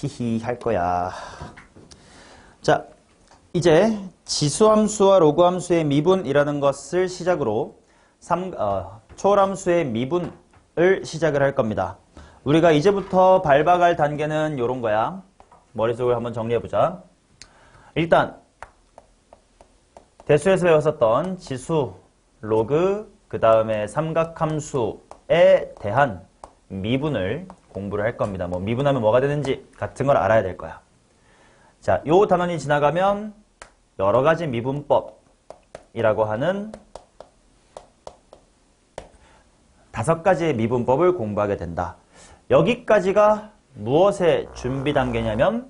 히히 할 거야. 자, 이제 지수함수와 로그함수의 미분이라는 것을 시작으로 초월함수의 미분을 시작을 할 겁니다. 우리가 이제부터 밟아갈 단계는 요런 거야. 머릿속을 한번 정리해보자. 일단 대수에서 배웠었던 지수, 로그, 그 다음에 삼각함수에 대한 미분을 공부를 할 겁니다. 뭐 미분하면 뭐가 되는지 같은 걸 알아야 될 거야. 자, 요 단원이 지나가면 여러 가지 미분법이라고 하는 5가지의 미분법을 공부하게 된다. 여기까지가 무엇의 준비 단계냐면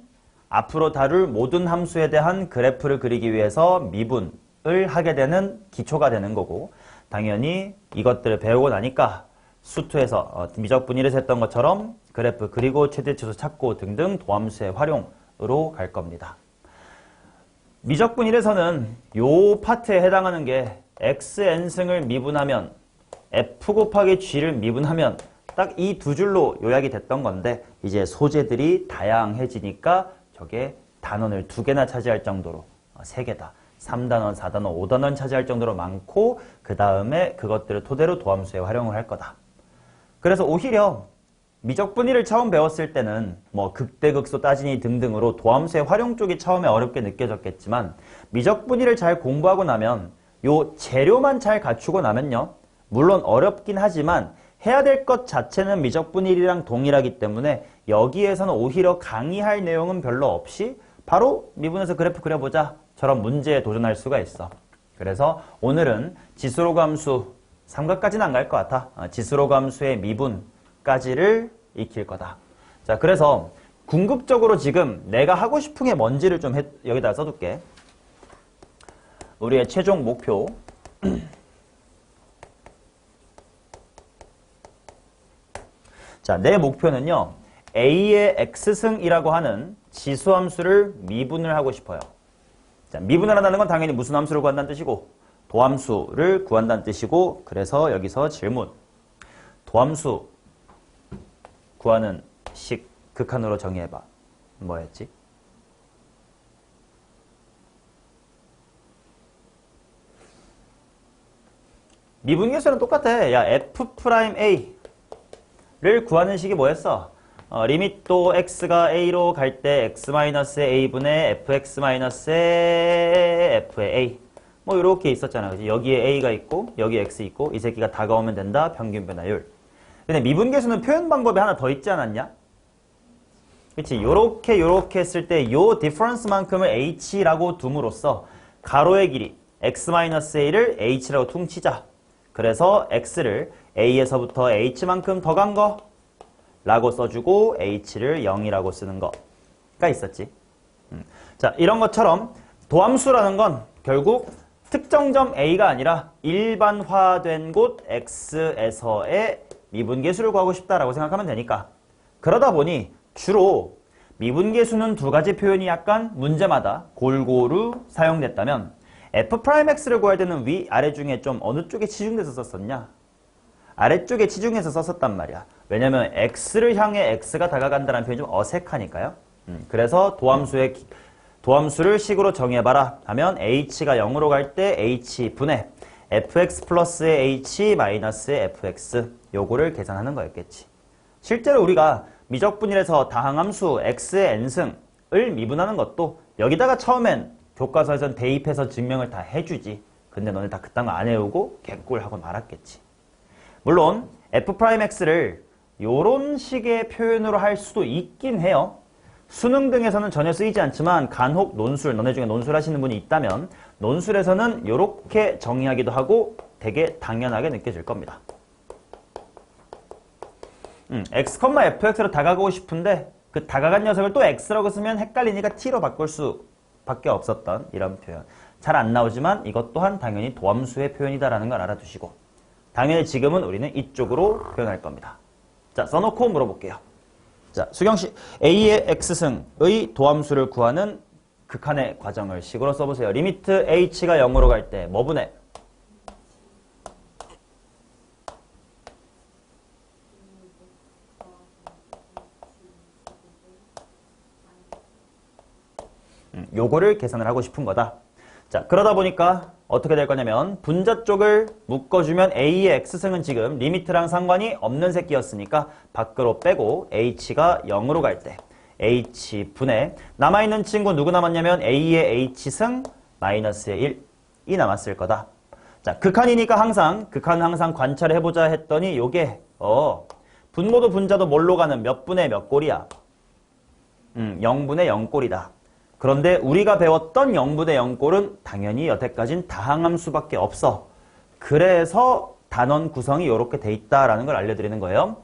앞으로 다룰 모든 함수에 대한 그래프를 그리기 위해서 미분을 하게 되는 기초가 되는 거고, 당연히 이것들을 배우고 나니까 수투에서 미적분일에서 했던 것처럼 그래프 그리고 최대치수 찾고 등등 도함수의 활용으로 갈 겁니다. 미적분일에서는 요 파트에 해당하는 게 xn승을 미분하면 f 곱하기 g를 미분하면 딱 이 두 줄로 요약이 됐던 건데, 이제 소재들이 다양해지니까 저게 단원을 2개나 차지할 정도로 3개다. 3단원, 4단원, 5단원 차지할 정도로 많고, 그 다음에 그것들을 토대로 도함수에 활용을 할 거다. 그래서 오히려 미적분일을 처음 배웠을 때는 뭐 극대극소 따지니 등등으로 도함수의 활용 쪽이 처음에 어렵게 느껴졌겠지만, 미적분일을 잘 공부하고 나면 요 재료만 잘 갖추고 나면요, 물론 어렵긴 하지만 해야 될 것 자체는 미적분일이랑 동일하기 때문에 여기에서는 오히려 강의할 내용은 별로 없이 바로 미분해서 그래프 그려보자 처럼 문제에 도전할 수가 있어. 그래서 오늘은 지수로그 함수, 삼각까지는 안 갈 것 같아. 지수로그 함수의 미분까지를 익힐 거다. 자, 그래서 궁극적으로 지금 내가 하고 싶은 게 뭔지를 좀 여기다 써둘게. 우리의 최종 목표. 자, 내 목표는요, a의 x승이라고 하는 지수함수를 미분을 하고 싶어요. 자, 미분을 한다는 건 당연히 무슨 함수를 구한다는 뜻이고, 도함수를 구한다는 뜻이고, 그래서 여기서 질문. 도함수 구하는 식 극한으로 정의해봐. 뭐였지? 미분계수는 똑같아. 야, f'A 를 구하는 식이 뭐였어? 리밋도 x가 a로 갈 때 x-a분의 fx-의 f의 a. 뭐 이렇게 있었잖아. 그치? 여기에 a가 있고 여기에 x 있고 이 새끼가 다가오면 된다. 평균 변화율. 근데 미분계수는 표현 방법이 하나 더 있지 않았냐? 그치? 요렇게 했을 때 요 디퍼런스만큼을 h라고 둠으로써 가로의 길이 x-a를 h라고 퉁치자. 그래서 x를 a에서부터 h만큼 더 간 거 라고 써주고 h를 0이라고 쓰는 거가 있었지. 자, 이런 것처럼 도함수라는 건 결국 특정 점 a가 아니라 일반화된 곳 x에서의 미분계수를 구하고 싶다라고 생각하면 되니까, 그러다 보니 주로 미분계수는 2가지 표현이 약간 문제마다 골고루 사용됐다면 f'x를 구할 때는 위, 아래 중에 좀 어느 쪽에 치중돼서 썼었냐? 아래쪽에 치중해서 썼었단 말이야. 왜냐면 x를 향해 x가 다가간다는 표현이 좀 어색하니까요. 그래서 도함수를 식으로 정해봐라 하면 h가 0으로 갈 때 h분의 fx 플러스의 h 마이너스의 fx, 요거를 계산하는 거였겠지. 실제로 우리가 미적분일에서 다항함수 x의 n승을 미분하는 것도 여기다가 처음엔 교과서에선 대입해서 증명을 다 해주지. 근데 너네 다 그딴 거 안 해오고 개꿀하고 말았겠지. 물론 f'x를 요런 식의 표현으로 할 수도 있긴 해요. 수능 등에서는 전혀 쓰이지 않지만 간혹 논술, 너네 중에 논술 하시는 분이 있다면 논술에서는 요렇게 정의하기도 하고 되게 당연하게 느껴질 겁니다. x, fx로 다가가고 싶은데 그 다가간 녀석을 또 x라고 쓰면 헷갈리니까 t로 바꿀 수밖에 없었던 이런 표현. 잘 안 나오지만 이것 또한 당연히 도함수의 표현이다라는 걸 알아두시고, 당연히 지금은 우리는 이쪽으로 표현할 겁니다. 자, 써놓고 물어볼게요. 자, 수경씨, a의 x승의 도함수를 구하는 극한의 과정을 식으로 써보세요. 리미트 h가 0으로 갈 때 뭐 분해? 요거를 계산을 하고 싶은 거다. 자, 그러다 보니까 어떻게 될 거냐면 분자 쪽을 묶어주면 A의 X승은 지금 리미트랑 상관이 없는 새끼였으니까 밖으로 빼고 H가 0으로 갈 때 H분의 남아있는 친구 누구 남았냐면 A의 H승 마이너스의 1이 남았을 거다. 자, 극한이니까 극한은 항상 관찰을 해보자 했더니 요게 분모도 분자도 뭘로 가는 몇 분의 몇 꼴이야? 0분의 0꼴이다. 그런데 우리가 배웠던 0분의 0꼴은 당연히 여태까진 다항함수밖에 없어. 그래서 단원 구성이 이렇게 돼 있다라는 걸 알려드리는 거예요.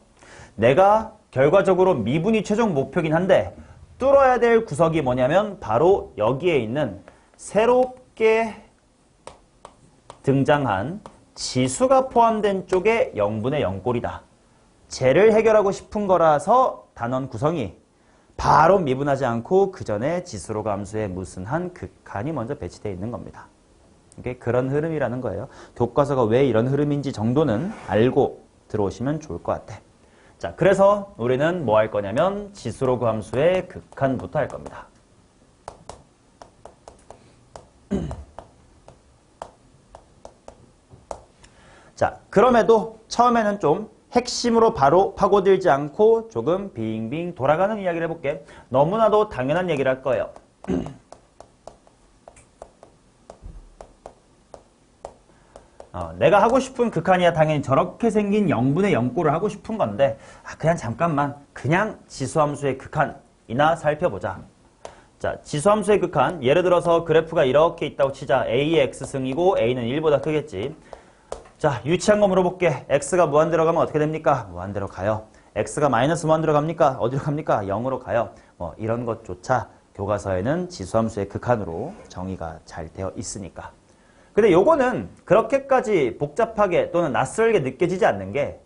내가 결과적으로 미분이 최종 목표긴 한데 뚫어야 될 구석이 뭐냐면 바로 여기에 있는 새롭게 등장한 지수가 포함된 쪽에 0분의 0꼴이다. 쟤를 해결하고 싶은 거라서 단원 구성이 바로 미분하지 않고 그 전에 지수로 함수에 무슨 한 극한이 먼저 배치되어 있는 겁니다. 이게 그런 흐름이라는 거예요. 교과서가 왜 이런 흐름인지 정도는 알고 들어오시면 좋을 것 같아. 자, 그래서 우리는 뭐 할 거냐면 지수로 함수의 극한부터 할 겁니다. 자, 그럼에도 처음에는 좀 핵심으로 바로 파고들지 않고 조금 빙빙 돌아가는 이야기를 해볼게. 너무나도 당연한 얘기를 할 거예요. 내가 하고 싶은 극한이야 당연히 저렇게 생긴 0분의 0꼴을 하고 싶은 건데 그냥 잠깐만 그냥 지수함수의 극한이나 살펴보자. 자, 지수함수의 극한 예를 들어서 그래프가 이렇게 있다고 치자. A의 X승이고 A는 1보다 크겠지. 자, 유치한 거 물어볼게. X가 무한대로 가면 어떻게 됩니까? 무한대로 가요. X가 마이너스 무한대로 갑니까? 어디로 갑니까? 0으로 가요. 이런 것조차 교과서에는 지수함수의 극한으로 정의가 잘 되어 있으니까. 근데 요거는 그렇게까지 복잡하게 또는 낯설게 느껴지지 않는 게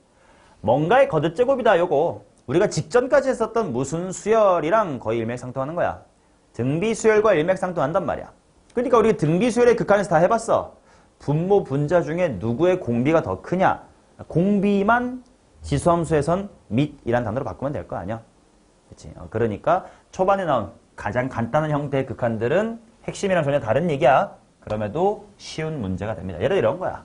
뭔가의 거듭제곱이다 요거. 우리가 직전까지 했었던 무슨 수열이랑 거의 일맥상통하는 거야. 등비수열과 일맥상통한단 말이야. 그러니까 우리 등비수열의 극한에서 다 해봤어. 분모 분자 중에 누구의 공비가 더 크냐? 공비만 지수함수에선 밑이란 단어로 바꾸면 될 거 아니야? 그치? 그러니까 초반에 나온 가장 간단한 형태의 극한들은 핵심이랑 전혀 다른 얘기야. 그럼에도 쉬운 문제가 됩니다. 예를 들어 이런 거야.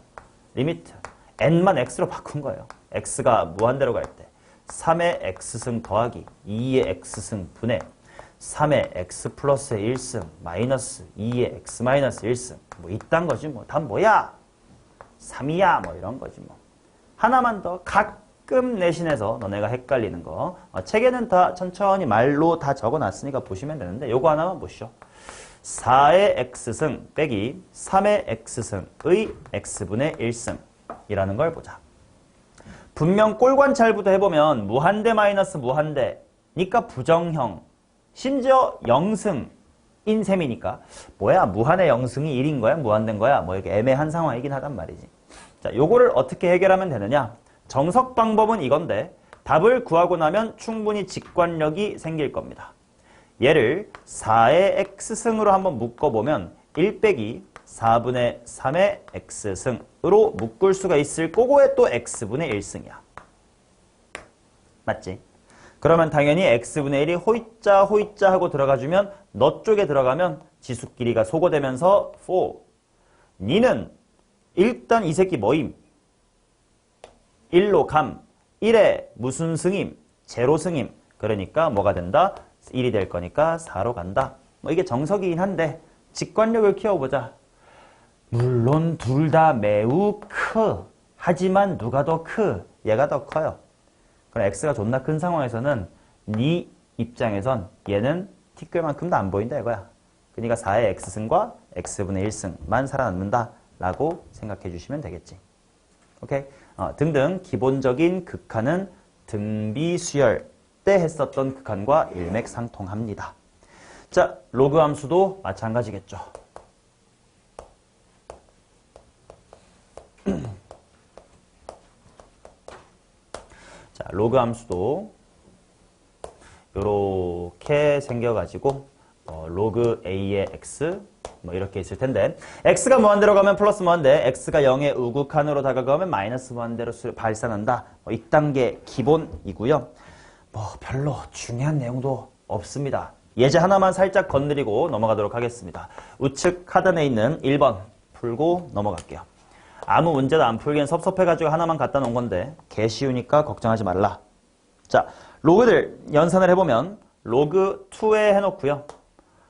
리미트 n만 x로 바꾼 거예요. x가 무한대로 갈 때 3의 x승 더하기 2의 x승 분의 3의 x 플러스의 1승 마이너스 2의 x 마이너스 1승 뭐 이딴 거지 뭐. 답 뭐야? 3이야 뭐 이런 거지 뭐. 하나만 더 가끔 내신해서 너네가 헷갈리는 거. 책에는 다 천천히 말로 다 적어놨으니까 보시면 되는데 요거 하나만 보시죠. 4의 x승 빼기 3의 x승의 x분의 1승 이라는 걸 보자. 분명 꼴관찰부터 해보면 무한대 마이너스 무한대니까 부정형 심지어 0승인 셈이니까 뭐야 무한의 0승이 1인 거야 무한된 거야 뭐 이렇게 애매한 상황이긴 하단 말이지. 자, 요거를 어떻게 해결하면 되느냐. 정석 방법은 이건데 답을 구하고 나면 충분히 직관력이 생길 겁니다. 얘를 4의 x승으로 한번 묶어보면 1 빼기 4분의 3의 x승으로 묶을 수가 있을 거고에 또 x분의 1승이야. 맞지? 그러면 당연히 x분의 1이 호이자 호이자 하고 들어가주면 너 쪽에 들어가면 지수끼리가 소거되면서 4. 니는 일단 이 새끼 뭐임? 1로 감. 1에 무슨 승임? 제로 승임. 그러니까 뭐가 된다? 1이 될 거니까 4로 간다. 뭐 이게 정석이긴 한데 직관력을 키워보자. 물론 둘 다 매우 크. 하지만 누가 더 크? 얘가 더 커요. 그럼 x가 존나 큰 상황에서는 네 입장에선 얘는 t끌만큼도 안 보인다 이거야. 그러니까 4의 x승과 x분의 1승만 살아남는다 라고 생각해 주시면 되겠지. 오케이? 등등 기본적인 극한은 등비수열 때 했었던 극한과 일맥상통합니다. 자, 로그 함수도 마찬가지겠죠. 자, 로그 함수도 요렇게 생겨가지고 로그 a의 x 뭐 이렇게 있을 텐데 x가 무한대로 가면 플러스 무한대, x가 0의 우극한으로 다가가면 마이너스 무한대로 발산한다. 뭐 이딴 게 기본이고요. 뭐 별로 중요한 내용도 없습니다. 예제 하나만 살짝 건드리고 넘어가도록 하겠습니다. 우측 하단에 있는 1번 풀고 넘어갈게요. 아무 문제도 안 풀기엔 섭섭해가지고 하나만 갖다 놓은 건데 개 쉬우니까 걱정하지 말라. 자, 로그들 연산을 해보면 로그 2에 해놓고요.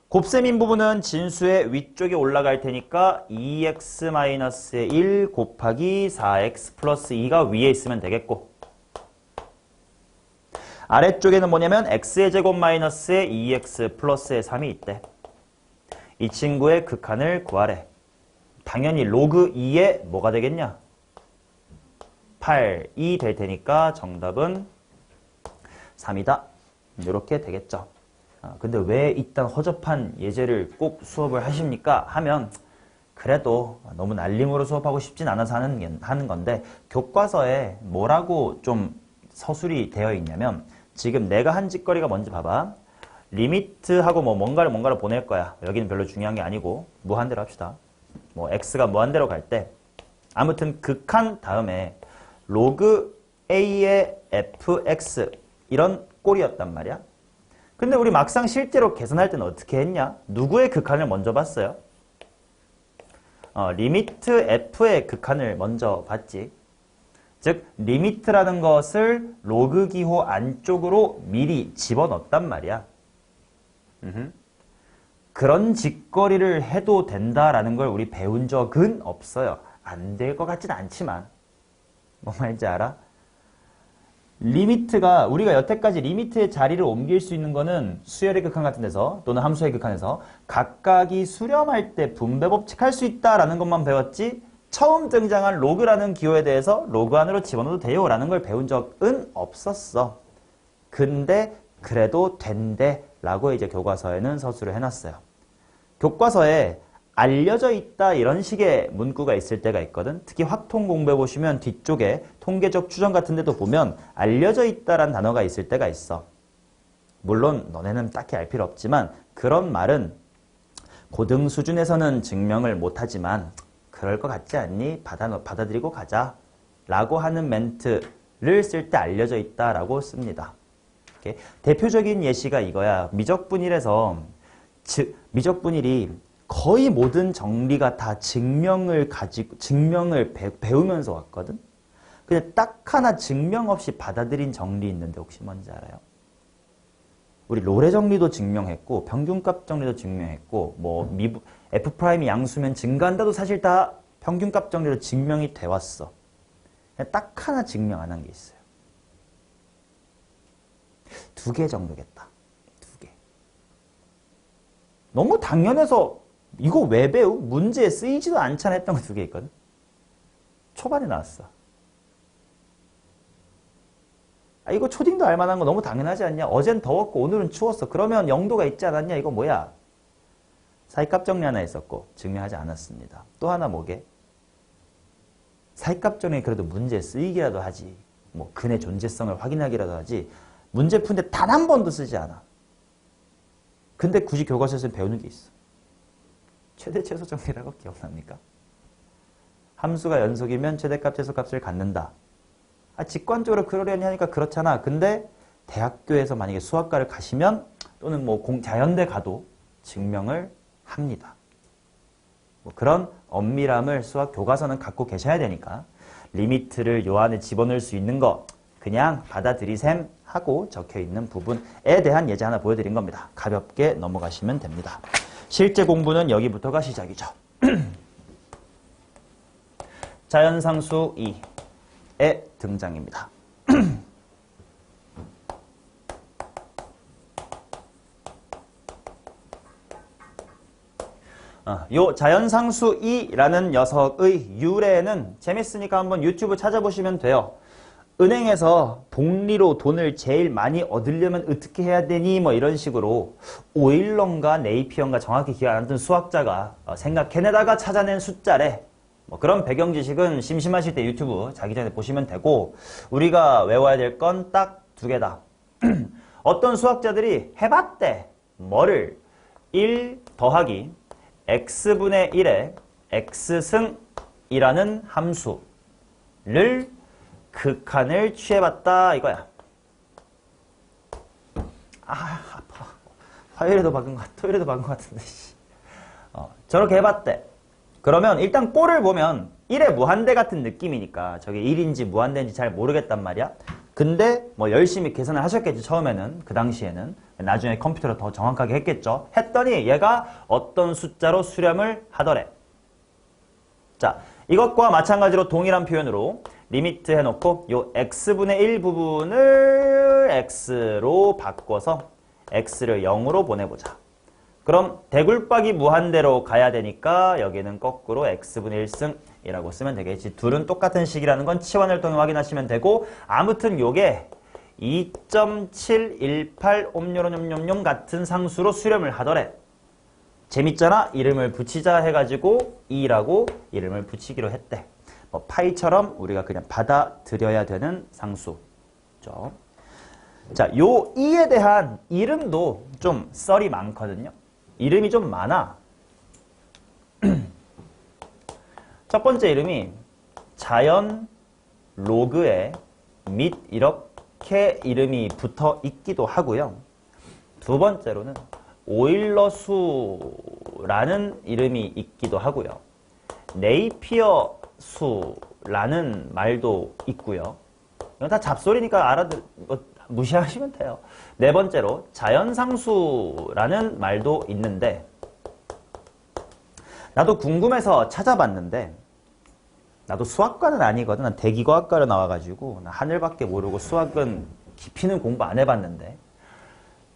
곱셈인 부분은 진수의 위쪽에 올라갈 테니까 2x-1 곱하기 4x 플러스 2가 위에 있으면 되겠고, 아래쪽에는 뭐냐면 x의 제곱 마이너스의 2x 플러스의 3이 있대. 이 친구의 극한을 구하래. 당연히 로그 2에 뭐가 되겠냐? 8이 될 테니까 정답은 3이다. 이렇게 되겠죠. 근데 왜 이딴 허접한 예제를 꼭 수업을 하십니까? 하면 그래도 너무 날림으로 수업하고 싶진 않아서 하는 건데, 교과서에 뭐라고 좀 서술이 되어 있냐면, 지금 내가 한 짓거리가 뭔지 봐봐. 리미트하고 뭔가를 보낼 거야. 여기는 별로 중요한 게 아니고 무한대로 합시다. 뭐 x가 무한대로 갈 때 아무튼 극한 다음에 로그 a의 fx 이런 꼴이었단 말이야. 근데 우리 막상 실제로 계산할 때는 어떻게 했냐? 누구의 극한을 먼저 봤어요? 리미트 f의 극한을 먼저 봤지. 즉 리미트라는 것을 로그 기호 안쪽으로 미리 집어넣었단 말이야. 그런 짓거리를 해도 된다라는 걸 우리 배운 적은 없어요. 안 될 것 같진 않지만. 뭐 말인지 알아? 리미트가, 우리가 여태까지 리미트의 자리를 옮길 수 있는 거는 수열의 극한 같은 데서 또는 함수의 극한에서 각각이 수렴할 때 분배 법칙할 수 있다라는 것만 배웠지, 처음 등장한 로그라는 기호에 대해서 로그 안으로 집어넣어도 돼요 라는 걸 배운 적은 없었어. 근데 그래도 된대 라고 이제 교과서에는 서술을 해놨어요. 교과서에 알려져 있다 이런 식의 문구가 있을 때가 있거든. 특히 확통 공부해 보시면 뒤쪽에 통계적 추정 같은 데도 보면 알려져 있다란 단어가 있을 때가 있어. 물론 너네는 딱히 알 필요 없지만 그런 말은 고등 수준에서는 증명을 못하지만 그럴 것 같지 않니? 받아들이고 가자 라고 하는 멘트를 쓸 때 알려져 있다라고 씁니다. 이렇게. 대표적인 예시가 이거야. 미적분일에서 미적분일이 거의 모든 정리가 다 증명을 배우면서 왔거든. 근데 딱 하나 증명 없이 받아들인 정리 있는데 혹시 뭔지 알아요? 우리 로레 정리도 증명했고 평균값 정리도 증명했고 뭐 F'이 양수면 증가한다도 사실 다 평균값 정리로 증명이 돼 왔어. 딱 하나 증명 안 한 게 있어요. 2개 정도겠다. 2개. 너무 당연해서 이거 왜 배우? 문제에 쓰이지도 않잖아 했던 거 2개 있거든. 초반에 나왔어. 이거 초딩도 알만한 거 너무 당연하지 않냐? 어젠 더웠고 오늘은 추웠어. 그러면 0도가 있지 않았냐? 이거 뭐야? 사이값 정리 하나 있었고 증명하지 않았습니다. 또 하나 뭐게? 사이값 정리 그래도 문제에 쓰이기라도 하지. 뭐 근의 존재성을 확인하기라도 하지. 문제 푸는데 단 한 번도 쓰지 않아. 근데 굳이 교과서에서 배우는 게 있어. 최대 최소 정리라고 기억납니까? 함수가 연속이면 최대값 최소값을 갖는다. 직관적으로 그러려니 하니까 그렇잖아. 근데 대학교에서 만약에 수학과를 가시면 또는 뭐 자연대 가도 증명을 합니다. 뭐 그런 엄밀함을 수학 교과서는 갖고 계셔야 되니까 리미트를 요 안에 집어넣을 수 있는 거 그냥 받아들이셈 하고 적혀있는 부분에 대한 예제 하나 보여드린 겁니다. 가볍게 넘어가시면 됩니다. 실제 공부는 여기부터가 시작이죠. 자연상수 2의 등장입니다. 요 자연상수 2라는 녀석의 유래는 재밌으니까 한번 유튜브 찾아보시면 돼요. 은행에서 복리로 돈을 제일 많이 얻으려면 어떻게 해야 되니? 뭐 이런 식으로 오일런가 네이피언가 정확히 기억 안 나는 수학자가 생각해내다가 찾아낸 숫자래. 뭐 그런 배경 지식은 심심하실 때 유튜브 자기 전에 보시면 되고, 우리가 외워야 될 건 딱 2개다. 어떤 수학자들이 해봤대. 뭐를? 1 더하기 x분의 1에 x승이라는 함수를 극한을 취해봤다 이거야. 아파. 화요일에도 박은 것 같, 토요일에도 박은 것 같은데. 저렇게 해봤대. 그러면 일단 꼴을 보면 1의 무한대 같은 느낌이니까 저게 1인지 무한대인지 잘 모르겠단 말이야. 근데 뭐 열심히 계산을 하셨겠지, 처음에는. 그 당시에는. 나중에 컴퓨터로 더 정확하게 했겠죠. 했더니 얘가 어떤 숫자로 수렴을 하더래. 자, 이것과 마찬가지로 동일한 표현으로 리미트 해놓고 요 x분의 1 부분을 x로 바꿔서 x를 0으로 보내보자. 그럼 대굴박이 무한대로 가야 되니까 여기는 거꾸로 x분의 1승이라고 쓰면 되겠지. 둘은 똑같은 식이라는 건 치환을 통해 확인하시면 되고, 아무튼 요게 2.718 옴뇸뇸뇸뇸 같은 상수로 수렴을 하더래. 재밌잖아? 이름을 붙이자 해가지고 2라고 이름을 붙이기로 했대. 뭐 파이처럼 우리가 그냥 받아들여야 되는 상수죠. 자, 요 2에 대한 이름도 좀 썰이 많거든요. 이름이 좀 많아. 첫 번째 이름이 자연 로그에 및 이렇게 이름이 붙어 있기도 하고요. 두 번째로는 오일러 수라는 이름이 있기도 하고요. 네이피어 수라는 말도 있고요. 이건 다 잡소리니까 무시하시면 돼요. 네 번째로 자연상수라는 말도 있는데, 나도 궁금해서 찾아봤는데, 나도 수학과는 아니거든. 난 대기과학과로 나와가지고 나 하늘밖에 모르고 수학은 깊이는 공부 안 해봤는데,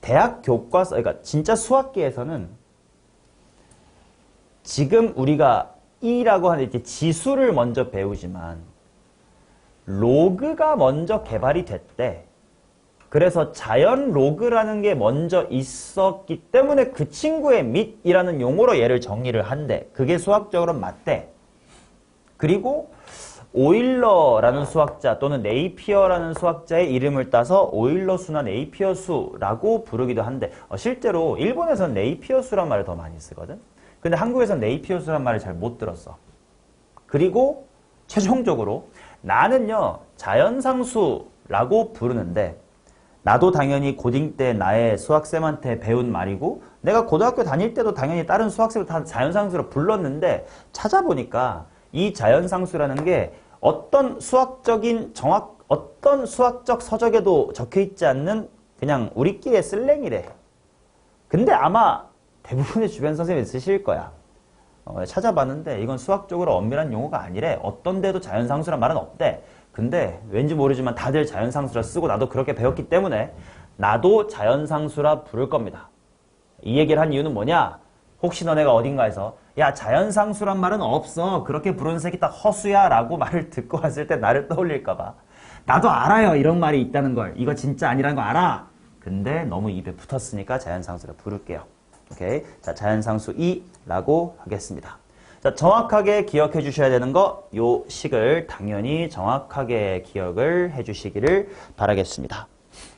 대학 교과서, 그러니까 진짜 수학계에서는 지금 우리가 E라고 하는 이렇게 지수를 먼저 배우지만 로그가 먼저 개발이 됐대. 그래서 자연 로그라는 게 먼저 있었기 때문에 그 친구의 밑이라는 용어로 얘를 정의를 한대. 그게 수학적으로 맞대. 그리고 오일러라는 수학자 또는 네이피어라는 수학자의 이름을 따서 오일러 수나 네이피어 수라고 부르기도 한데, 실제로 일본에서는 네이피어 수란 말을 더 많이 쓰거든. 근데 한국에서는 네이피어 수란 말을 잘 못 들었어. 그리고 최종적으로 나는요 자연상수라고 부르는데, 나도 당연히 고딩 때 나의 수학쌤한테 배운 말이고, 내가 고등학교 다닐 때도 당연히 다른 수학쌤을 다 자연상수로 불렀는데, 찾아보니까 이 자연상수라는 게 어떤 수학적 서적에도 적혀있지 않는 그냥 우리끼리의 슬랭이래. 근데 아마 대부분의 주변 선생님이 쓰실 거야. 찾아봤는데 이건 수학적으로 엄밀한 용어가 아니래. 어떤 데도 자연상수란 말은 없대. 근데 왠지 모르지만 다들 자연상수라 쓰고 나도 그렇게 배웠기 때문에 나도 자연상수라 부를 겁니다. 이 얘기를 한 이유는 뭐냐? 혹시 너네가 어딘가에서 야 자연상수란 말은 없어, 그렇게 부르는 새끼 딱 허수야 라고 말을 듣고 왔을 때 나를 떠올릴까 봐. 나도 알아요, 이런 말이 있다는 걸. 이거 진짜 아니라는 거 알아. 근데 너무 입에 붙었으니까 자연상수라 부를게요. 오케이. 자, 자연상수 2라고 하겠습니다. 자, 정확하게 기억해 주셔야 되는 거, 요 식을 당연히 정확하게 기억을 해 주시기를 바라겠습니다.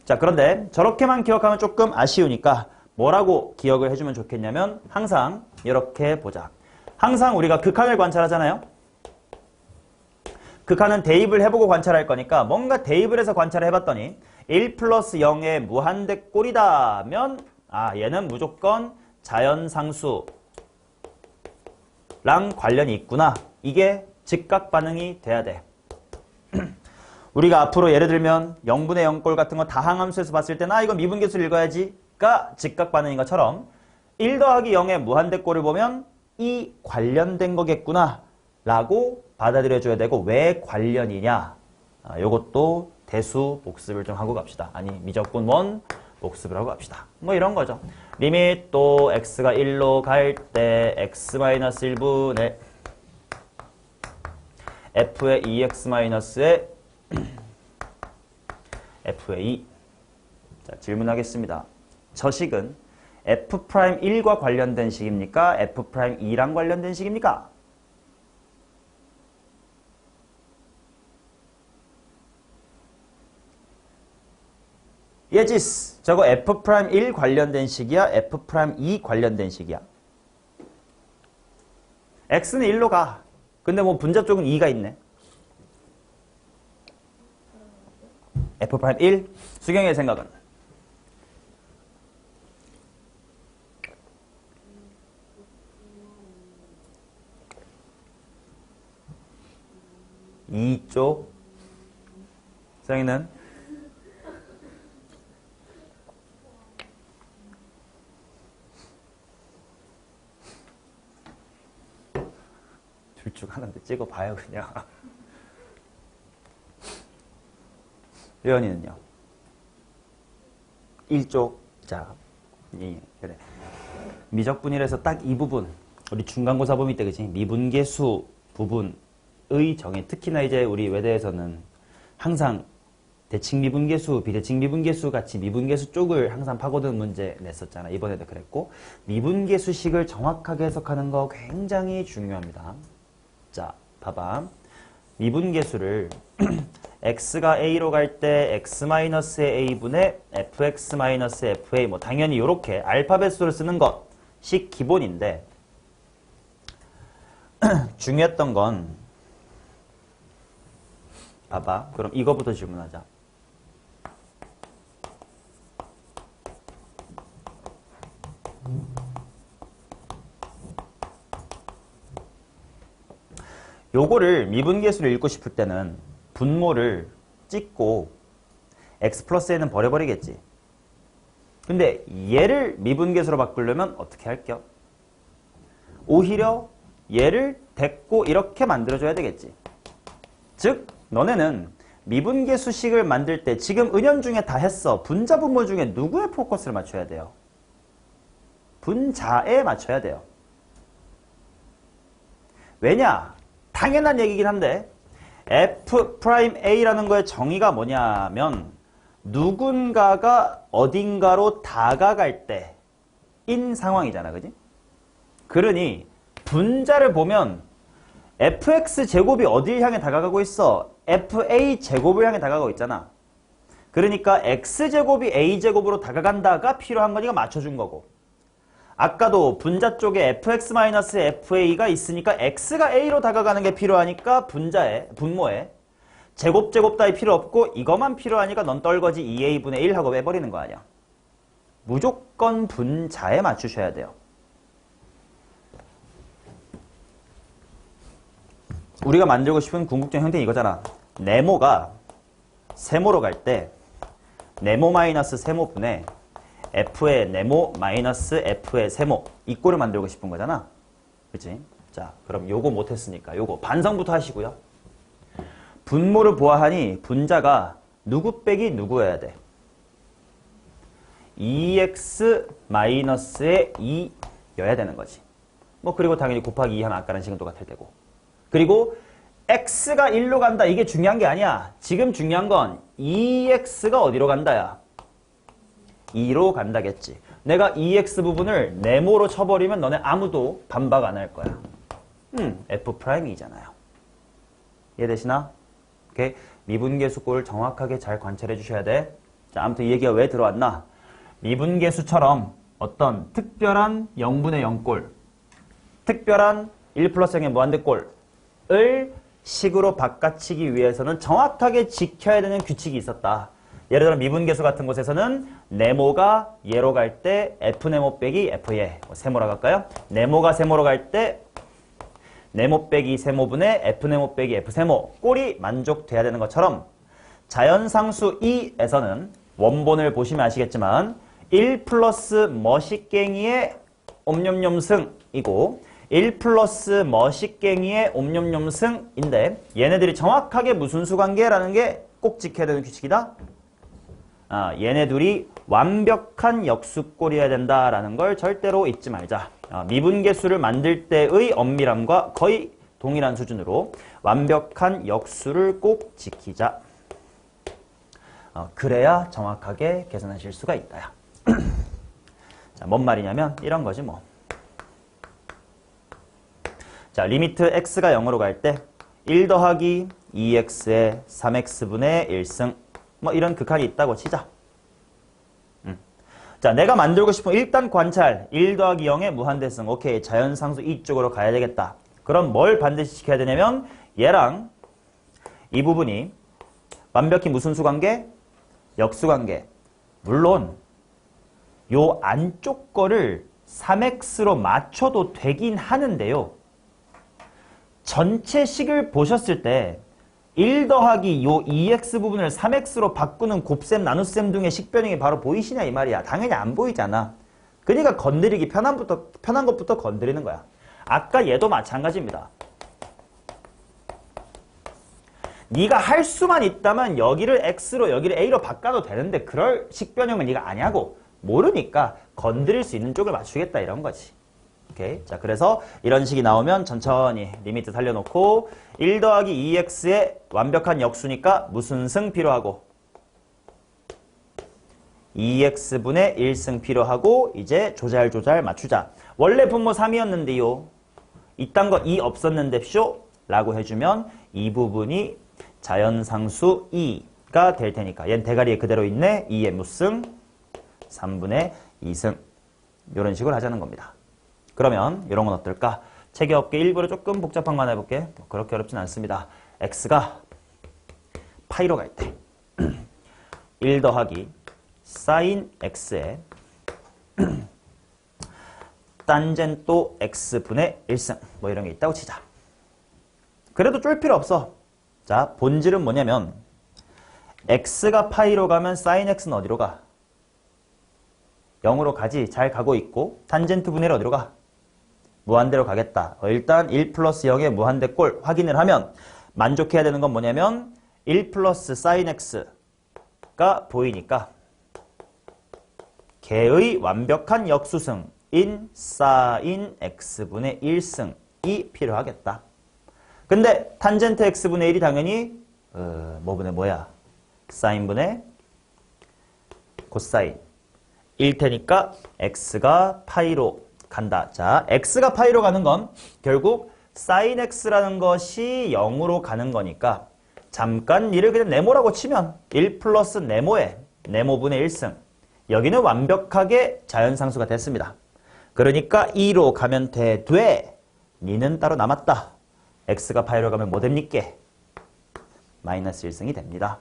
자, 그런데 저렇게만 기억하면 조금 아쉬우니까 뭐라고 기억을 해주면 좋겠냐면, 항상 이렇게 보자. 항상 우리가 극한을 관찰하잖아요. 극한은 대입을 해보고 관찰할 거니까 뭔가 대입을 해서 관찰을 해봤더니 1 플러스 0의 무한대 꼴이다면 얘는 무조건 자연상수랑 관련이 있구나. 이게 즉각 반응이 돼야 돼. 우리가 앞으로 예를 들면 0분의 0꼴 같은 거 다항함수에서 봤을 때는 이거 미분계수를 읽어야지가 즉각 반응인 것처럼 1 더하기 0의 무한대 꼴을 보면 이 관련된 거겠구나 라고 받아들여줘야 되고, 왜 관련이냐, 요것도 대수 복습을 좀 하고 갑시다. 아니 미적분 원 복습을 하고 갑시다. 뭐 이런 거죠. 리밋 또 x가 1로 갈 때 x-1분의 f의 2x-의 f의 2. 자, 질문하겠습니다. 저 식은 f'1과 관련된 식입니까? f'2랑 관련된 식입니까? 예지스. 저거 f'1 관련된 식이야? f'2 관련된 식이야? x는 1로 가. 근데 뭐 분자 쪽은 2가 있네. f'1. 수경이의 생각은? 2쪽. 성희는? 둘 중 하나인데 찍어봐요 그냥. 려연이는요? 1쪽. 자, 그래. 미적분이라서 딱 이 부분, 우리 중간고사 범위 때 그치? 미분계수 부분의 정의, 특히나 이제 우리 외대에서는 항상 대칭 미분계수, 비대칭 미분계수 같이 미분계수 쪽을 항상 파고드는 문제 냈었잖아. 이번에도 그랬고, 미분계수식을 정확하게 해석하는 거 굉장히 중요합니다. 자, 봐봐. 미분계수를 x가 a로 갈 때 x-의 a분의 fx-fa, 뭐 당연히 이렇게 알파벳으로 쓰는 것이 기본인데, 중요했던 건 봐봐. 그럼 이거부터 질문하자. 요거를 미분계수를 읽고 싶을 때는 분모를 찍고 x 플러스 a는 버려버리겠지. 근데 얘를 미분계수로 바꾸려면 어떻게 할게요? 오히려 얘를 댔고 이렇게 만들어줘야 되겠지. 즉 너네는 미분계수식을 만들 때 지금 은연중에 다 했어. 분자 분모 중에 누구에 포커스를 맞춰야 돼요? 분자에 맞춰야 돼요. 왜냐? 당연한 얘기긴 한데 f'A라는 거의 정의가 뭐냐면 누군가가 어딘가로 다가갈 때인 상황이잖아. 그지? 그러니 분자를 보면 fx제곱이 어딜 향해 다가가고 있어? fa제곱을 향해 다가가고 있잖아. 그러니까 x제곱이 a제곱으로 다가간다가 필요한 거니까 맞춰준 거고, 아까도 분자 쪽에 fx-fa가 있으니까 x가 a로 다가가는 게 필요하니까 분모에 제곱 따위 필요 없고 이것만 필요하니까 넌 떨거지 2a분의 1 하고 빼버리는 거 아니야. 무조건 분자에 맞추셔야 돼요. 우리가 만들고 싶은 궁극적 형태는 이거잖아. 네모가 세모로 갈 때 네모 마이너스 세모분의 f의 네모 마이너스 f의 세모, 이 꼴을 만들고 싶은 거잖아. 그치? 자, 그럼 요거 못했으니까 요거 반성부터 하시고요. 분모를 보아하니 분자가 누구 빼기 누구여야 돼? 2x 마이너스의 2여야 되는 거지. 뭐 그리고 당연히 곱하기 2 하면 아까랑 식은 똑같을 테고. 그리고 x가 1로 간다. 이게 중요한 게 아니야. 지금 중요한 건 2x가 어디로 간다야? 2로 간다겠지. 내가 2x 부분을 네모로 쳐버리면 너네 아무도 반박 안 할 거야. F'이잖아요. 이해되시나? 오케이. 미분계수꼴을 정확하게 잘 관찰해 주셔야 돼. 자, 아무튼 이 얘기가 왜 들어왔나? 미분계수처럼 어떤 특별한 0분의 0꼴, 특별한 1 플러스 0의 무한대꼴을 식으로 바꿔치기 위해서는 정확하게 지켜야 되는 규칙이 있었다. 예를 들어 미분계수 같은 곳에서는 네모가 얘로 갈 때 f네모 빼기 f예, 세모라고 할까요? 네모가 세모로 갈 때 네모 빼기 세모분의 f네모 빼기 f세모 꼴이 만족돼야 되는 것처럼 자연상수 2에서는 원본을 보시면 아시겠지만 1 플러스 머시갱이의 옴뇸뇸승이고 1 플러스 머시갱이의 옴뇸뇸승인데 얘네들이 정확하게 무슨 수관계라는 게 꼭 지켜야 되는 규칙이다. 얘네 둘이 완벽한 역수꼴이어야 된다라는 걸 절대로 잊지 말자. 미분계수를 만들 때의 엄밀함과 거의 동일한 수준으로 완벽한 역수를 꼭 지키자. 그래야 정확하게 계산하실 수가 있다. 자, 뭔 말이냐면 이런 거지 뭐. 자, 리미트 x가 0으로 갈 때 1 더하기 2x의 3x분의 1승 뭐 이런 극한이 있다고 치자. 자, 내가 만들고 싶은 일단 관찰 1 더하기 0의 무한대승. 오케이, 자연상수 이쪽으로 가야 되겠다. 그럼 뭘 반드시 지켜야 되냐면 얘랑 이 부분이 완벽히 무슨 수관계? 역수관계. 물론 요 안쪽 거를 3x로 맞춰도 되긴 하는데요. 전체 식을 보셨을 때 1 더하기 요 2x 부분을 3x로 바꾸는 곱셈, 나눗셈 등의 식변형이 바로 보이시냐 이 말이야. 당연히 안 보이잖아. 그러니까 건드리기 편한 것부터 건드리는 거야. 아까 얘도 마찬가지입니다. 네가 할 수만 있다면 여기를 x로 여기를 a로 바꿔도 되는데 그럴 식변형을 네가 아냐고. 모르니까 건드릴 수 있는 쪽을 맞추겠다 이런 거지. 오케이. 자, 그래서 이런 식이 나오면 천천히 리미트 살려놓고 1 더하기 2x의 완벽한 역수니까 무슨 승 필요하고 2x분의 1승 필요하고 이제 조잘 맞추자. 원래 분모 3이었는데요. 이딴 거 2 없었는데 쇼? 라고 해주면 이 부분이 자연상수 2가 될 테니까 얘는 대가리에 그대로 있네. 2의 무승 3분의 2승 이런 식으로 하자는 겁니다. 그러면 이런 건 어떨까? 책이 없게 일부러 조금 복잡한 거 하나 해볼게. 그렇게 어렵진 않습니다. x가 파이로 갈 때 1 더하기 sin x에 탄젠또 x분의 1승 뭐 이런 게 있다고 치자. 그래도 쫄 필요 없어. 자, 본질은 뭐냐면 x가 파이로 가면 sin x는 어디로 가? 0으로 가지. 잘 가고 있고 탄젠트 분의 1 어디로 가? 무한대로 가겠다. 일단 1 플러스 0의 무한대 꼴 확인을 하면 만족해야 되는 건 뭐냐면 1 플러스 sin x가 보이니까 걔의 완벽한 역수승인 sin x분의 1승이 필요하겠다. 근데 탄젠트 x분의 1이 당연히 뭐분의 뭐야? 사인분의 코사인 1 테니까 x가 파이로 간다. 자, x가 파이로 가는 건 결국 sin x라는 것이 0으로 가는 거니까 잠깐 이를 그냥 네모라고 치면 1 플러스 네모에 네모분의 1승 여기는 완벽하게 자연상수가 됐습니다. 그러니까 2로 가면 돼. 니는 따로 남았다. x가 파이로 가면 뭐 됩니까? 마이너스 1승이 됩니다.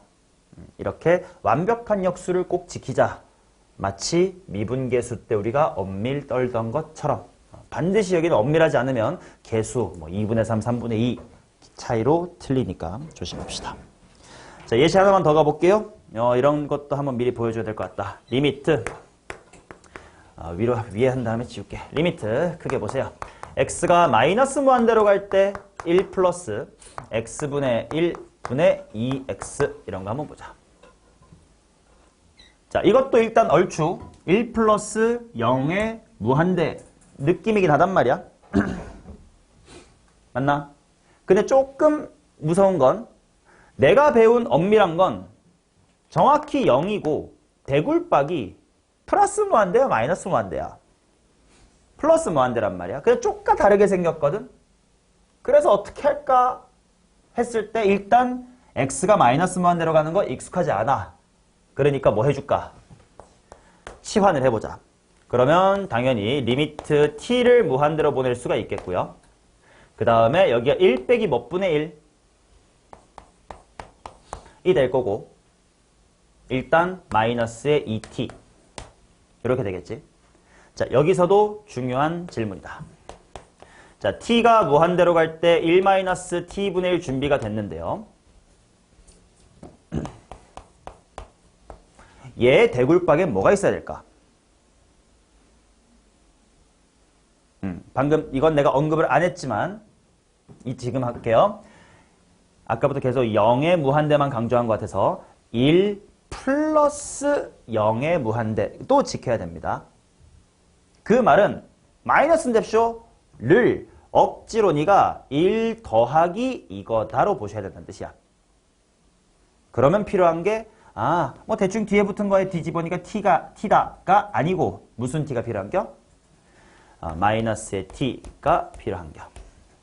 이렇게 완벽한 역수를 꼭 지키자. 마치 미분계수 때 우리가 엄밀 떨던 것처럼 반드시 여기는 엄밀하지 않으면 계수 뭐 2분의 3, 3분의 2 차이로 틀리니까 조심합시다. 자, 예시 하나만 더 가볼게요. 이런 것도 한번 미리 보여줘야 될 것 같다. 리미트 위에 한 다음에 지울게. 리미트 크게 보세요. x가 마이너스 무한대로 갈 때 1 플러스 x분의 1분의 2x 이런 거 한번 보자. 자, 이것도 일단 얼추 1 플러스 0의 무한대 느낌이긴 하단 말이야. 맞나? 근데 조금 무서운 건 내가 배운 엄밀한 건 정확히 0이고 대굴박이 플러스 무한대야 마이너스 무한대야? 플러스 무한대란 말이야. 근데 조금 다르게 생겼거든? 그래서 어떻게 할까 했을 때 일단 x가 마이너스 무한대로 가는 거 익숙하지 않아. 그러니까 뭐 해줄까? 치환을 해보자. 그러면 당연히 리미트 t를 무한대로 보낼 수가 있겠고요. 그 다음에 여기가 1 빼기 몇 분의 1이 될 거고 일단 마이너스의 2t 이렇게 되겠지. 자, 여기서도 중요한 질문이다. 자, t가 무한대로 갈 때 1 마이너스 t분의 1 준비가 됐는데요. 얘 대굴박에 뭐가 있어야 될까? 방금 이건 내가 언급을 안 했지만 지금 할게요. 아까부터 계속 0의 무한대만 강조한 것 같아서 1 플러스 0의 무한대 또 지켜야 됩니다. 그 말은 마이너스인데쇼 를 억지로 네가 1 더하기 이거다로 보셔야 된다는 뜻이야. 그러면 필요한 게 뭐 대충 뒤에 붙은 거에 뒤집으니까 t다가 아니고 무슨 t가 필요한겨? 마이너스의 t가 필요한겨.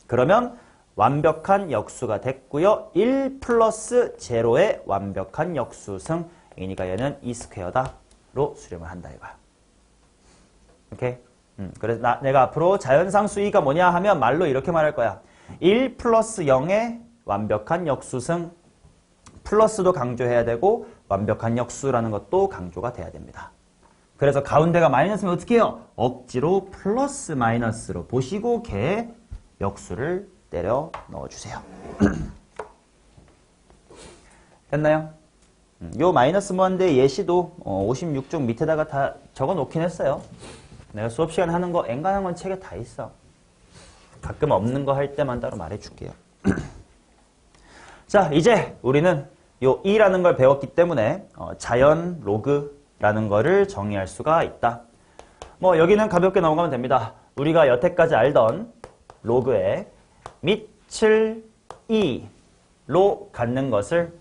그러면 완벽한 역수가 됐고요. 1 플러스 제로의 완벽한 역수승이니까 얘는 2 스퀘어다로 수렴을 한다 이거야. 오케이? 그래서 내가 앞으로 자연상수 2가 뭐냐 하면 말로 이렇게 말할 거야. 1 플러스 0의 완벽한 역수승 플러스도 강조해야 되고 완벽한 역수라는 것도 강조가 돼야 됩니다. 그래서 가운데가 마이너스면 어떻게 해요? 억지로 플러스 마이너스로 보시고 걔 역수를 때려 넣어주세요. 됐나요? 요 마이너스 무한대 예시도 56쪽 밑에다가 다 적어 놓긴 했어요. 내가 수업 시간에 하는 거 앵간한 건 책에 다 있어. 가끔 없는 거 할 때만 따로 말해줄게요. 자, 이제 우리는 요 E라는 걸 배웠기 때문에 자연 로그라는 거를 정의할 수가 있다. 뭐 여기는 가볍게 넘어가면 됩니다. 우리가 여태까지 알던 로그의 밑을 E로 갖는 것을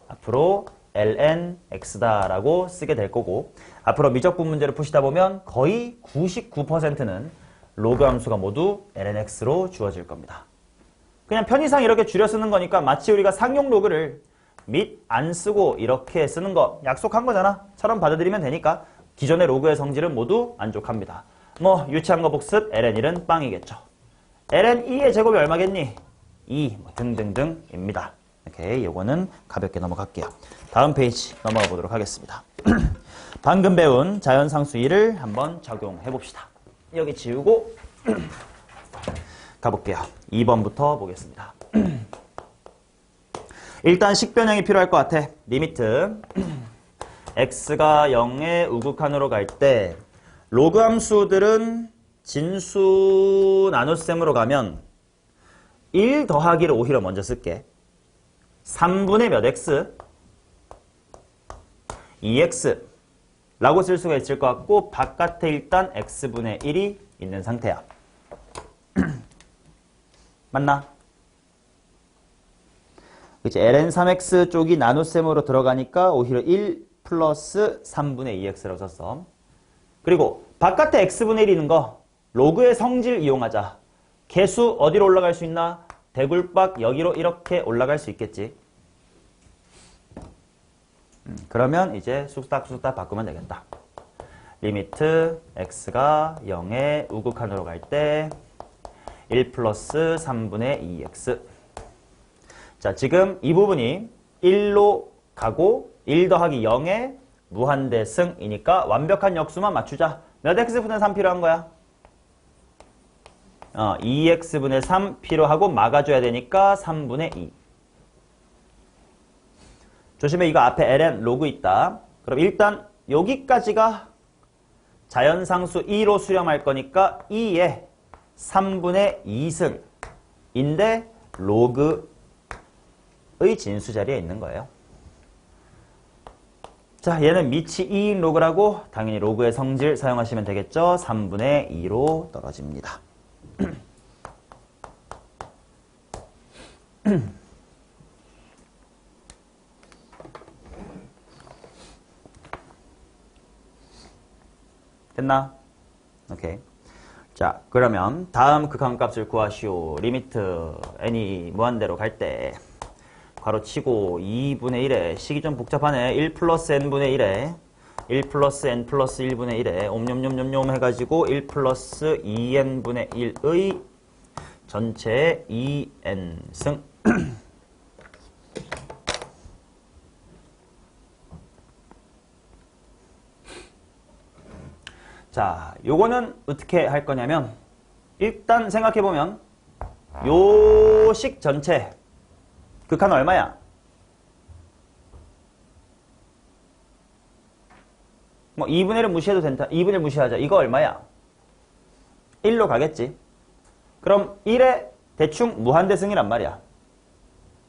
앞으로 lnx다라고 쓰게 될 거고, 앞으로 미적분 문제를 푸시다 보면 거의 99%는 로그 함수가 모두 lnx로 주어질 겁니다. 그냥 편의상 이렇게 줄여 쓰는 거니까 마치 우리가 상용 로그를 밑 안 쓰고 이렇게 쓰는 거 약속한 거잖아. 처럼 받아들이면 되니까 기존의 로그의 성질은 모두 만족합니다. 뭐 유치한 거 복습 ln1은 빵이겠죠. ln2의 제곱이 얼마겠니? 2 등등등입니다. 오케이, 요거는 가볍게 넘어갈게요. 다음 페이지 넘어가 보도록 하겠습니다. 방금 배운 자연상수 2를 한번 적용해 봅시다. 여기 지우고 가볼게요. 2번부터 보겠습니다. 일단 식변형이 필요할 것 같아. 리미트 x가 0의 우극한으로 갈 때 로그 함수들은 진수 나눗셈으로 가면 1 더하기를 오히려 먼저 쓸게. 3분의 몇 x? 2x 라고 쓸 수가 있을 것 같고, 바깥에 일단 x분의 1이 있는 상태야. 맞나? 그치? ln3x 쪽이 나눗셈으로 들어가니까 오히려 1 플러스 3분의 2x라고 썼어. 그리고 바깥에 x분의 1이 있는 거 로그의 성질 이용하자. 개수 어디로 올라갈 수 있나? 대굴박 여기로 이렇게 올라갈 수 있겠지. 그러면 이제 쑥닥쑥닥 바꾸면 되겠다. 리미트 x가 0의 우극한으로 갈 때 1 플러스 3분의 2x. 자, 지금 이 부분이 1로 가고 1 더하기 0의 무한대승이니까 완벽한 역수만 맞추자. 몇 x분의 3 필요한 거야? 2x분의 3 필요하고 막아줘야 되니까 3분의 2. 조심해, 이거 앞에 ln 로그 있다. 그럼 일단 여기까지가 자연상수 2로 수렴할 거니까 2의 3분의 2승인데 로그의 진수 자리에 있는 거예요. 자, 얘는 밑이 2인 로그라고 당연히 로그의 성질 사용하시면 되겠죠. 3분의 2로 떨어집니다. 됐나? 오케이. 자, 그러면 다음 극한값을 구하시오. 리미트 n이 무한대로 갈 때 괄호 치고 2분의 1에 식이 좀 복잡하네. 1 플러스 n분의 1에 1 플러스 n 플러스 1분의 1에 옴뇸뇸뇸뇸 해가지고 1 플러스 2n분의 1의 전체 2n승. 자, 요거는 어떻게 할 거냐면 일단 생각해보면 요 식 전체 극한 얼마야? 뭐 2분의 1은 무시해도 된다. 2분의 1 무시하자. 이거 얼마야? 1로 가겠지. 그럼 1의 대충 무한대승이란 말이야.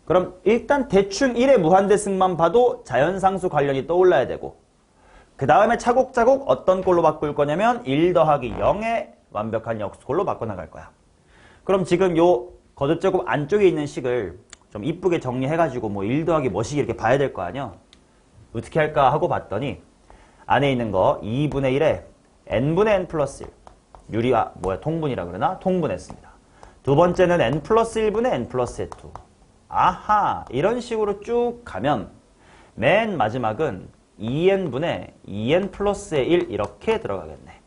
그럼 일단 대충 1의 무한대승만 봐도 자연상수 관련이 떠올라야 되고, 그 다음에 차곡차곡 어떤 꼴로 바꿀 거냐면 1 더하기 0의 완벽한 역수꼴로 바꿔나갈 거야. 그럼 지금 요 거듭제곱 안쪽에 있는 식을 좀 이쁘게 정리해가지고 뭐 1 더하기 뭐식 이렇게 봐야 될 거 아니야. 어떻게 할까 하고 봤더니 안에 있는 거 2분의 1에 n분의 n 플러스 1. 유리가 통분이라 그러나? 통분했습니다. 두 번째는 n 플러스 1분의 n 플러스 2. 아하, 이런 식으로 쭉 가면 맨 마지막은 2n분의 2n 플러스의 1 이렇게 들어가겠네.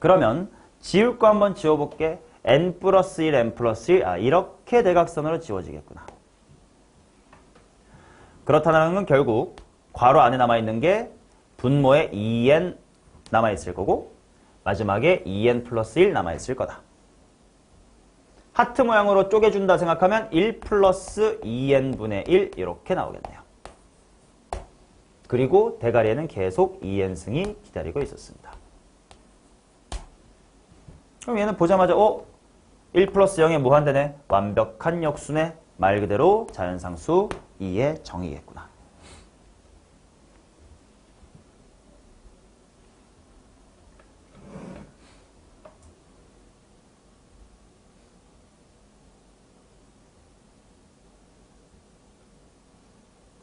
그러면 지울 거 한번 지워볼게. n 플러스 1, n 플러스 1. 이렇게 대각선으로 지워지겠구나. 그렇다는 건 결국 괄호 안에 남아있는 게 분모에 2n 남아있을 거고 마지막에 2n 플러스 1 남아있을 거다. 하트 모양으로 쪼개준다 생각하면 1 플러스 2n분의 1 이렇게 나오겠네요. 그리고 대가리에는 계속 2n승이 기다리고 있었습니다. 그럼 얘는 보자마자 1 플러스 0에 무한대네. 완벽한 역수네. 말 그대로 자연상수 2의 정의겠구나.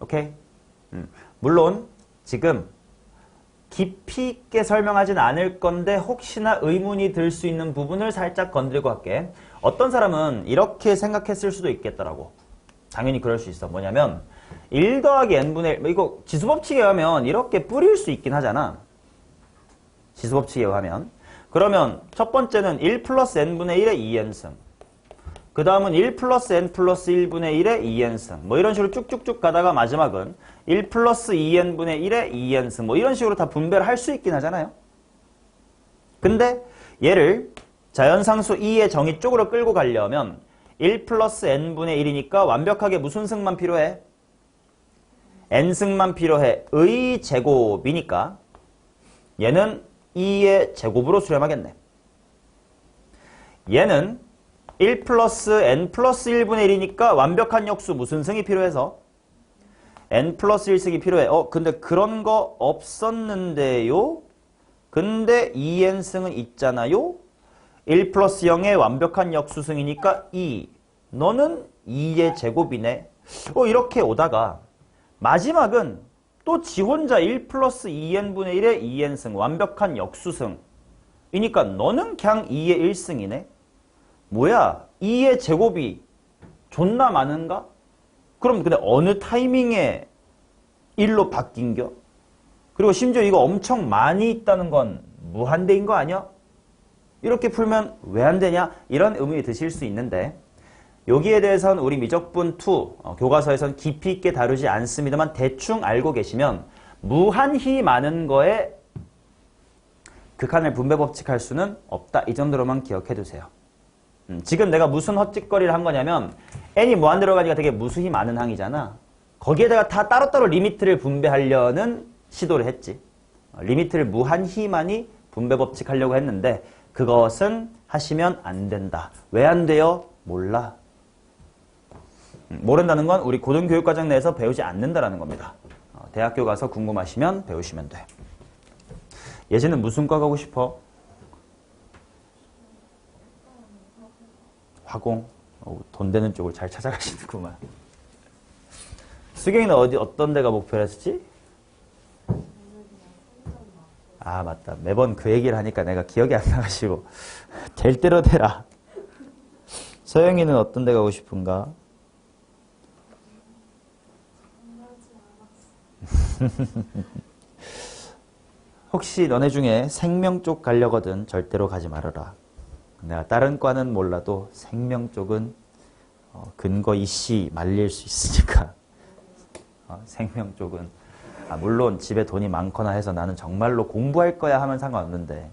오케이? 물론 지금 깊이 있게 설명하진 않을 건데 혹시나 의문이 들 수 있는 부분을 살짝 건드리고 할게. 어떤 사람은 이렇게 생각했을 수도 있겠더라고. 당연히 그럴 수 있어. 뭐냐면 1 더하기 n분의 1 이거 지수법칙에 의하면 이렇게 뿌릴 수 있긴 하잖아. 지수법칙에 의하면. 그러면 첫 번째는 1 플러스 n분의 1의 2n승. 그 다음은 1 플러스 n 플러스 1분의 1의 2n승. 뭐 이런 식으로 쭉쭉쭉 가다가 마지막은 1 플러스 2n분의 1의 2n승. 뭐 이런 식으로 다 분배를 할 수 있긴 하잖아요. 근데 얘를 자연상수 2의 정의 쪽으로 끌고 가려면 1 플러스 n분의 1이니까 완벽하게 무슨 승만 필요해? n승만 필요해. 의 제곱이니까 얘는 2의 제곱으로 수렴하겠네. 얘는 1 플러스 n 플러스 1분의 1이니까 완벽한 역수 무슨 승이 필요해서? n 플러스 1승이 필요해. 근데 그런 거 없었는데요? 근데 2n승은 있잖아요? 1 플러스 0의 완벽한 역수승이니까 2. 너는 2의 제곱이네. 이렇게 오다가 마지막은 또 지 혼자 1 플러스 2n분의 1의 2n승 완벽한 역수승이니까 너는 그냥 2의 1승이네. 뭐야? 2의 제곱이 존나 많은가? 그럼 근데 어느 타이밍에 1로 바뀐겨? 그리고 심지어 이거 엄청 많이 있다는 건 무한대인 거 아니야? 이렇게 풀면 왜 안 되냐? 이런 의문이 드실 수 있는데 여기에 대해서는 우리 미적분 2 교과서에선 깊이 있게 다루지 않습니다만 대충 알고 계시면 무한히 많은 거에 극한을 분배법칙할 수는 없다. 이 정도로만 기억해 두세요. 지금 내가 무슨 헛짓거리를 한 거냐면 n이 무한대로 가니까 되게 무수히 많은 항이잖아. 거기에다가 다 따로따로 리미트를 분배하려는 시도를 했지. 리미트를 무한히 많이 분배법칙 하려고 했는데 그것은 하시면 안 된다. 왜 안 돼요? 몰라. 모른다는 건 우리 고등교육과정 내에서 배우지 않는다라는 겁니다. 대학교 가서 궁금하시면 배우시면 돼. 예지는 무슨 과 가고 싶어? 화공? 돈 되는 쪽을 잘 찾아가시는구만. 수경이는 어떤 데가 목표라 했었지? 아 맞다. 매번 그 얘기를 하니까 내가 기억이 안 나가지고 될 대로 되라. 서영이는 어떤 데 가고 싶은가? 혹시 너네 중에 생명 쪽 가려거든 절대로 가지 말아라. 내가 다른 과는 몰라도 생명 쪽은 근거 이씨 말릴 수 있으니까 생명 쪽은 물론 집에 돈이 많거나 해서 나는 정말로 공부할 거야 하면 상관없는데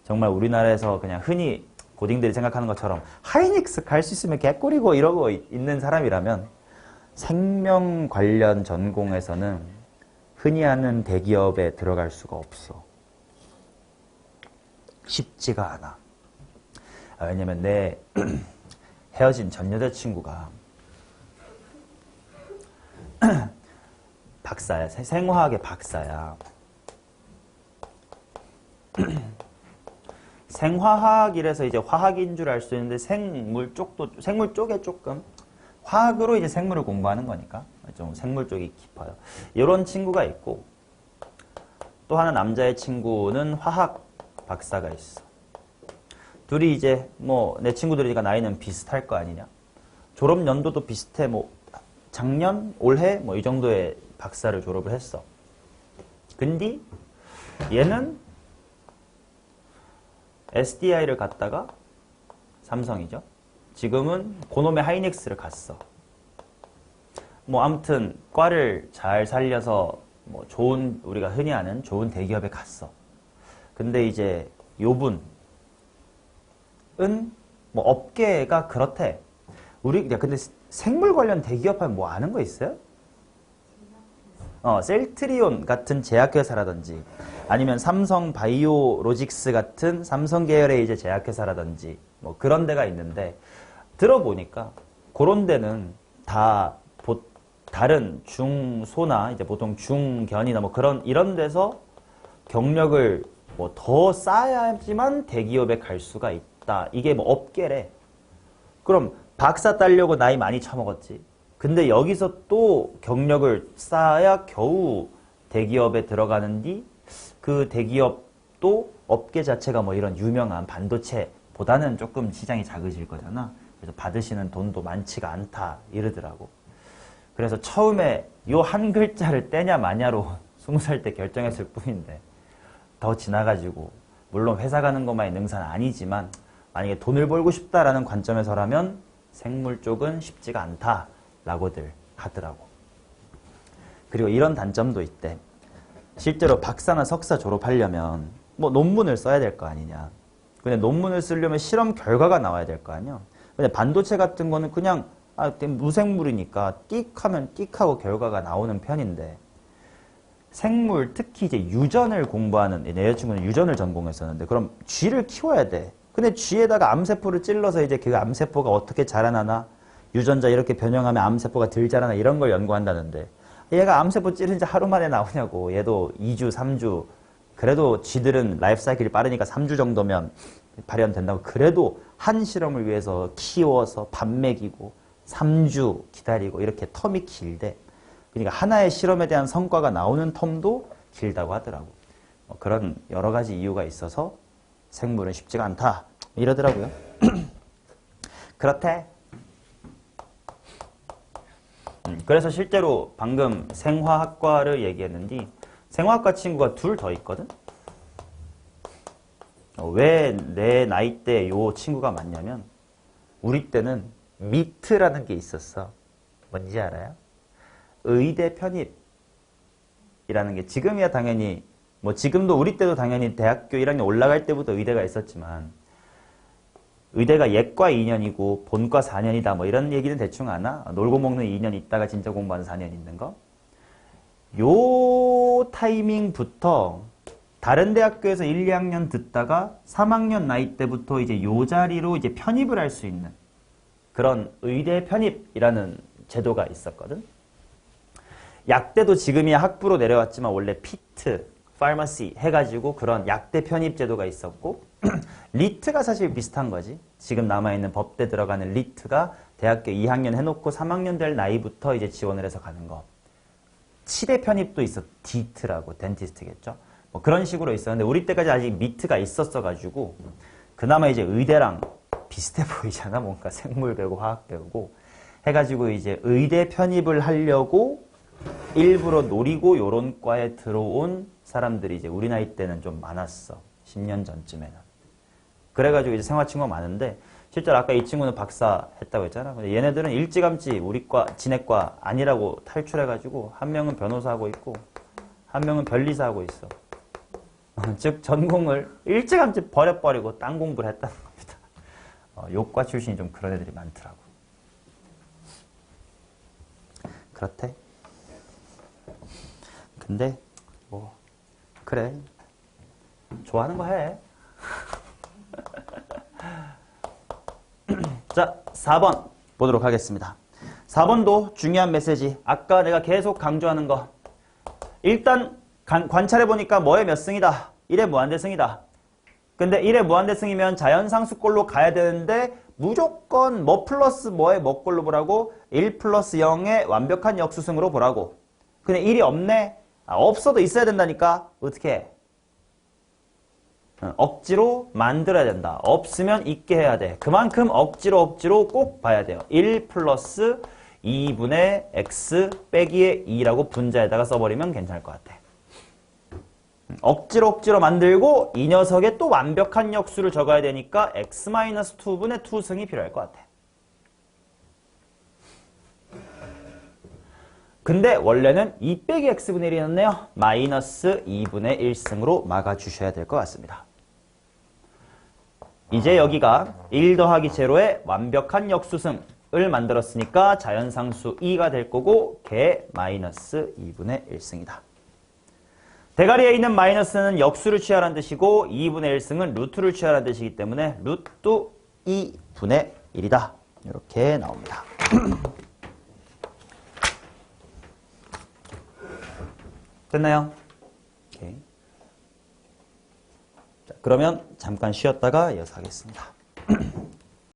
정말 우리나라에서 그냥 흔히 고딩들이 생각하는 것처럼 하이닉스 갈 수 있으면 개꿀이고 이러고 있는 사람이라면 생명 관련 전공에서는 흔히 하는 대기업에 들어갈 수가 없어. 쉽지가 않아. 왜냐면 내 헤어진 전 여자친구가 박사야. 생화학의 박사야. 생화학이라서 이제 화학인 줄 알 수 있는데 생물 쪽에 조금 화학으로 이제 생물을 공부하는 거니까 좀 생물 쪽이 깊어요. 이런 친구가 있고 또 하나 남자의 친구는 화학 박사가 있어. 둘이 이제 뭐 내 친구들이니까 나이는 비슷할 거 아니냐. 졸업 연도도 비슷해. 뭐 작년, 올해 뭐 이 정도의 박사를 졸업을 했어. 근데 얘는 SDI를 갔다가 삼성이죠. 지금은 고놈의 하이닉스를 갔어. 뭐 아무튼 과를 잘 살려서 뭐 좋은 우리가 흔히 아는 좋은 대기업에 갔어. 근데 이제 요분은 뭐 업계가 그렇대. 야, 근데 생물 관련 대기업 하면 뭐 아는 거 있어요? 셀트리온 같은 제약회사라든지 아니면 삼성 바이오로직스 같은 삼성 계열의 이제 제약회사라든지 뭐 그런 데가 있는데 들어보니까 그런 데는 다 다른 중소나 이제 보통 중견이나 뭐 이런 데서 경력을 뭐 더 쌓아야지만 대기업에 갈 수가 있다. 이게 뭐 업계래. 그럼 박사 따려고 나이 많이 처먹었지. 근데 여기서 또 경력을 쌓아야 겨우 대기업에 들어가는디 그 대기업도 업계 자체가 뭐 이런 유명한 반도체보다는 조금 시장이 작으실 거잖아. 그래서 받으시는 돈도 많지가 않다 이러더라고. 그래서 처음에 요 한 글자를 떼냐 마냐로 20살 때 결정했을 뿐인데 더 지나가지고 물론 회사 가는 것만이 능사는 아니지만 만약에 돈을 벌고 싶다라는 관점에서라면 생물 쪽은 쉽지가 않다라고들 하더라고. 그리고 이런 단점도 있대. 실제로 박사나 석사 졸업하려면 뭐 논문을 써야 될 거 아니냐. 근데 논문을 쓰려면 실험 결과가 나와야 될 거 아니야. 근데 반도체 같은 거는 그냥 무생물이니까 띡 하면 띡 하고 결과가 나오는 편인데 생물 특히 이제 유전을 공부하는 내 여자친구는 유전을 전공했었는데 그럼 쥐를 키워야 돼. 근데 쥐에다가 암세포를 찔러서 이제 그 암세포가 어떻게 자라나나 유전자 이렇게 변형하면 암세포가 덜 자라나 이런 걸 연구한다는데 얘가 암세포 찌른 지 하루 만에 나오냐고. 얘도 2주, 3주. 그래도 쥐들은 라이프 사이클이 빠르니까 3주 정도면 발현된다고. 그래도 한 실험을 위해서 키워서 밥 먹이고 3주 기다리고 이렇게 텀이 길대. 그러니까 하나의 실험에 대한 성과가 나오는 텀도 길다고 하더라고. 그런 여러 가지 이유가 있어서 생물은 쉽지가 않다 이러더라고요. 그렇대. 그래서 실제로 방금 생화학과를 얘기했는데 생화학과 친구가 둘 더 있거든. 왜 내 나이 때 요 친구가 많냐면 우리 때는 미트라는 게 있었어. 뭔지 알아요? 의대 편입이라는 게 지금이야 당연히 뭐 지금도 우리 때도 당연히 대학교 1학년 올라갈 때부터 의대가 있었지만 의대가 예과 2년이고 본과 4년이다 뭐 이런 얘기는 대충 아나? 놀고 먹는 2년 있다가 진짜 공부하는 4년 있는 거? 요 타이밍부터 다른 대학교에서 1, 2학년 듣다가 3학년 나이 때부터 이제 요 자리로 이제 편입을 할 수 있는 그런 의대 편입이라는 제도가 있었거든. 약대도 지금이야 학부로 내려왔지만 원래 피트, 파마시 해가지고 그런 약대 편입 제도가 있었고 리트가 사실 비슷한 거지. 지금 남아있는 법대 들어가는 리트가 대학교 2학년 해놓고 3학년 될 나이부터 이제 지원을 해서 가는 거. 치대 편입도 있어. 디트라고 덴티스트겠죠. 뭐 그런 식으로 있었는데 우리 때까지 아직 미트가 있었어가지고 그나마 이제 의대랑 비슷해 보이잖아. 뭔가 생물 배우고 화학 배우고 해가지고 이제 의대 편입을 하려고 일부러 노리고 요런 과에 들어온 사람들이 이제 우리 나이 때는 좀 많았어. 10년 전쯤에는. 그래가지고 이제 생활친구가 많은데 실제로 아까 이 친구는 박사 했다고 했잖아. 근데 얘네들은 일찌감치 우리 과, 진해과 아니라고 탈출해가지고 한 명은 변호사 하고 있고 한 명은 변리사 하고 있어. 즉 전공을 일찌감치 버려버리고 딴 공부를 했다는 겁니다. 요과 출신이 좀 그런 애들이 많더라고. 그렇대. 근데 뭐 그래 좋아하는 거 해. 자 4번 보도록 하겠습니다. 4번도 중요한 메시지. 아까 내가 계속 강조하는 거. 일단 관찰해보니까 뭐의 몇 승이다. 1의 무한대승이다. 근데 1의 무한대승이면 자연상수꼴로 가야 되는데 무조건 뭐 플러스 뭐의 뭐 꼴로 보라고? 1 플러스 0의 완벽한 역수승으로 보라고. 근데 1이 없네? 없어도 있어야 된다니까? 어떻게 해? 억지로 만들어야 된다. 없으면 있게 해야 돼. 그만큼 억지로 꼭 봐야 돼요. 1 플러스 2분의 x 빼기의 2라고 분자에다가 써버리면 괜찮을 것 같아. 억지로 만들고 이 녀석에 또 완벽한 역수를 적어야 되니까 x-2분의 2승이 필요할 것 같아. 근데 원래는 2 빼기 x분의 1이었네요. 마이너스 2분의 1승으로 막아주셔야 될 것 같습니다. 이제 여기가 1 더하기 제로의 완벽한 역수승을 만들었으니까 자연상수 2가 될 거고 걔 마이너스 2분의 1승이다. 대가리에 있는 마이너스는 역수를 취하라는 뜻이고 2분의 1승은 루트를 취하라는 뜻이기 때문에 루트 2분의 1이다. 이렇게 나옵니다. 됐나요? 오케이. 자, 그러면 잠깐 쉬었다가 이어서 하겠습니다.